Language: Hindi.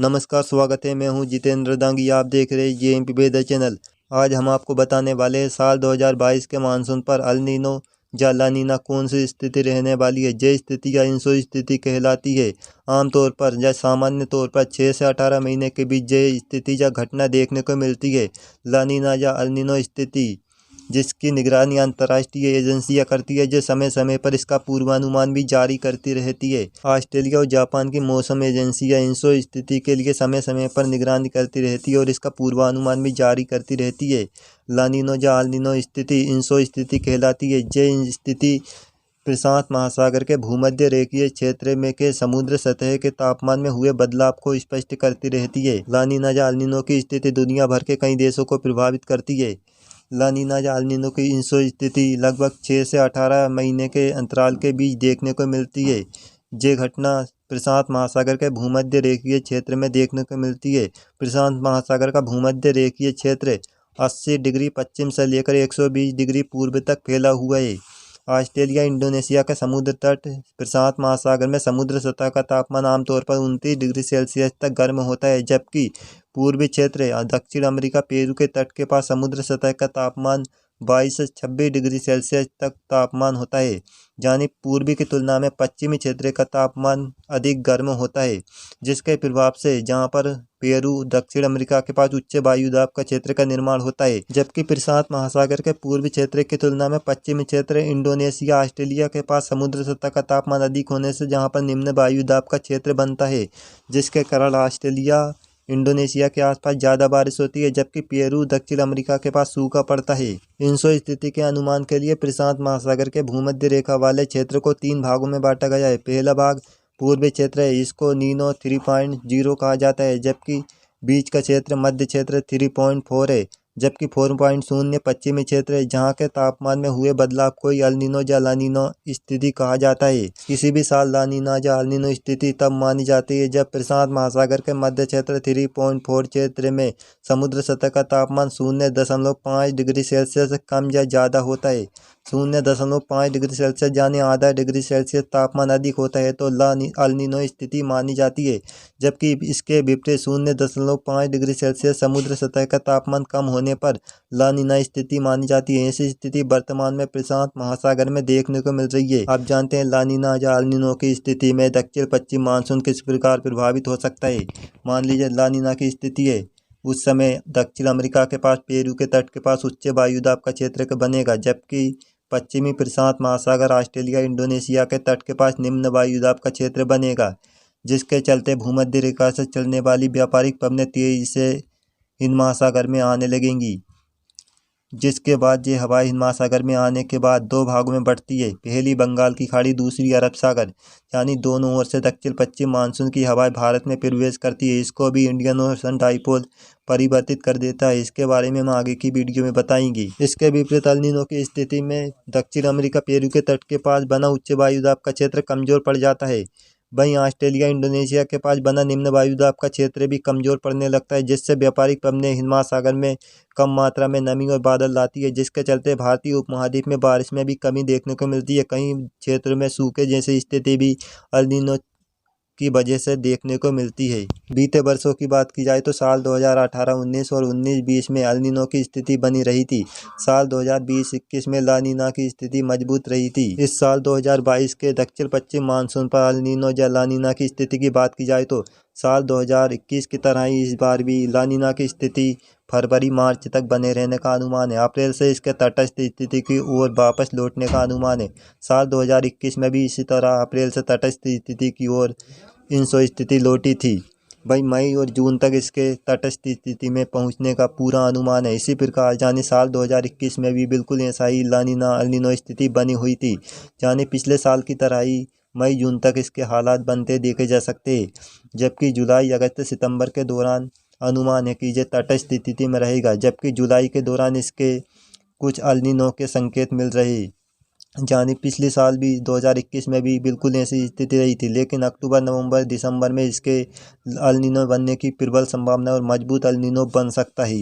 नमस्कार, स्वागत है। मैं हूं जितेंद्र दांगी। आप देख रहे हैं जेएमपी वेदर चैनल। आज हम आपको बताने वाले हैं साल 2022 के मानसून पर अल नीनो या ला नीना कौन सी स्थिति रहने वाली है। ये स्थिति या इंसो स्थिति कहलाती है। आमतौर पर या सामान्य तौर पर 6 से 18 महीने के बीच ये स्थिति या घटना देखने को मिलती है। ला नीना या अल नीनो स्थिति जिसकी निगरानी अंतर्राष्ट्रीय एजेंसियां करती है, जो समय समय पर इसका पूर्वानुमान भी जारी करती रहती है। ऑस्ट्रेलिया और जापान की मौसम एजेंसियां इंसो स्थिति के लिए समय समय पर निगरानी करती रहती है और इसका पूर्वानुमान भी जारी करती रहती है। ला नीनो या अल नीनो स्थिति इंसो स्थिति कहलाती है। ये स्थिति प्रशांत महासागर के भूमध्य रेखीय क्षेत्र में के समुद्र सतह के तापमान में हुए बदलाव को स्पष्ट करती रहती है। ला नीना या अल नीनो की स्थिति दुनिया भर के कई देशों को प्रभावित करती है। ला नीना या अल नीनो की इंसो स्थिति लगभग 6 से 18 महीने के अंतराल के बीच देखने को मिलती है। ये घटना प्रशांत महासागर के भूमध्य रेखीय क्षेत्र में देखने को मिलती है। प्रशांत महासागर का भूमध्य रेखीय क्षेत्र 80 डिग्री पश्चिम से लेकर 120 डिग्री पूर्व तक फैला हुआ है। ऑस्ट्रेलिया इंडोनेशिया का समुद्र तट प्रशांत महासागर में समुद्र सतह का तापमान आमतौर पर 29 डिग्री सेल्सियस तक गर्म होता है, जबकि पूर्वी क्षेत्र दक्षिण अमेरिका पेरू के तट के पास समुद्र सतह का तापमान 22 से 26 डिग्री सेल्सियस तक तापमान होता है। यानी पूर्वी की तुलना में पश्चिमी क्षेत्र का तापमान अधिक गर्म होता है, जिसके प्रभाव से जहां पर पेरू दक्षिण अमेरिका के पास उच्च वायुदाब का क्षेत्र का निर्माण होता है, जबकि प्रशांत महासागर के पूर्वी क्षेत्र की तुलना में पश्चिमी क्षेत्र इंडोनेशिया ऑस्ट्रेलिया के पास समुद्र सतह का तापमान अधिक होने से जहाँ पर निम्न वायुदाब का क्षेत्र बनता है, जिसके कारण ऑस्ट्रेलिया इंडोनेशिया के आसपास ज़्यादा बारिश होती है, जबकि पेरू दक्षिण अमेरिका के पास सूखा पड़ता है। इंसो स्थिति के अनुमान के लिए प्रशांत महासागर के भूमध्य रेखा वाले क्षेत्र को 3 भागों में बांटा गया है। पहला भाग पूर्वी क्षेत्र है, इसको नीनो 3.0 कहा जाता है, जबकि बीच का क्षेत्र मध्य क्षेत्र 3.4 है, जबकि 4.0 पश्चिमी क्षेत्र है, जहाँ के तापमान में हुए बदलाव को अल नीनो या ला नीनो स्थिति कहा जाता है। किसी भी साल ला नीना या अल नीनो स्थिति तब मानी जाती है जब प्रशांत महासागर के मध्य क्षेत्र 3.4 क्षेत्र में समुद्र सतह का तापमान 0.5 डिग्री सेल्सियस कम या ज़्यादा होता है। 0.5 डिग्री सेल्सियस यानी आधा डिग्री सेल्सियस तापमान अधिक होता है तो अल नीनो स्थिति मानी जाती है, जबकि इसके विपरीत 0.5 डिग्री सेल्सियस समुद्र सतह का तापमान कम होने पर ला नीना स्थिति मानी जाती है। ऐसी स्थिति वर्तमान में प्रशांत महासागर में देखने को मिल रही है। आप जानते हैं ला नीना या अल नीनो की स्थिति में दक्षिण पश्चिम मानसून किस प्रकार प्रभावित हो सकता है। मान लीजिए ला नीना की स्थिति है, उस समय दक्षिण अमेरिका के पास पेरू के तट के पास उच्च वायुदाब का क्षेत्र बनेगा, जबकि पश्चिमी प्रशांत महासागर ऑस्ट्रेलिया इंडोनेशिया के तट के पास निम्न वायुदाब का क्षेत्र बनेगा, जिसके चलते भूमध्य रेखा से चलने वाली व्यापारिक पवनें तेजी से हिंद महासागर में आने लगेंगी, जिसके बाद ये हवाएं हिंद महासागर में आने के बाद 2 भागों में बढ़ती है। पहली बंगाल की खाड़ी, दूसरी अरब सागर, यानी दोनों ओर से दक्षिण पश्चिम मानसून की हवाएं भारत में प्रवेश करती है। इसको भी इंडियन ओशन डाइपोल परिवर्तित कर देता है। इसके बारे में हम आगे की वीडियो में बताएंगे। इसके विपरीत अल नीनो की स्थिति में दक्षिण अमेरिका पेरू के तट के पास बना उच्च वायुदाब का क्षेत्र कमजोर पड़ जाता है। वहीं ऑस्ट्रेलिया इंडोनेशिया के पास बना निम्न वायुदाब का क्षेत्र भी कमजोर पड़ने लगता है, जिससे व्यापारिक पवनें हिंद महासागर में कम मात्रा में नमी और बादल लाती है, जिसके चलते भारतीय उपमहाद्वीप में बारिश में भी कमी देखने को मिलती है। कई क्षेत्रों में सूखे जैसी स्थिति भी अल नीनो की वजह से देखने को मिलती है। बीते वर्षों की बात की जाए तो साल 2018-19 और 19-20 में अल नीनो की स्थिति बनी रही थी। साल 2020-21 में ला नीना की स्थिति मजबूत रही थी। इस साल 2022 के दक्षिण पश्चिम मानसून पर अल नीनो या ला नीना की स्थिति की बात की जाए तो साल 2021 की तरह ही इस बार भी ला नीना की स्थिति फरवरी मार्च तक बने रहने का अनुमान है। अप्रैल से इसके तटस्थ स्थिति की ओर वापस लौटने का अनुमान है। साल 2021 में भी इसी तरह अप्रैल से तटस्थ स्थिति की ओर इंसो स्थिति लौटी थी। वही मई और जून तक इसके तटस्थ स्थिति में पहुंचने का पूरा अनुमान है। इसी प्रकार यानी साल 2021 में भी बिल्कुल ऐसा ही ला नीना अल नीनो स्थिति बनी हुई थी, यानी पिछले साल की तरह ही मई जून तक इसके हालात बनते देखे जा सकते हैं, जबकि जुलाई अगस्त सितंबर के दौरान अनुमान है कि ये तटस्थ स्थिति में रहेगा, जबकि जुलाई के दौरान इसके कुछ अल नीनो के संकेत मिल रहे। यानी पिछले साल भी 2021 में भी बिल्कुल ऐसी स्थिति रही थी, लेकिन अक्टूबर नवंबर दिसंबर में इसके अल नीनो बनने की प्रबल संभावना और मजबूत अल नीनो बन सकता है।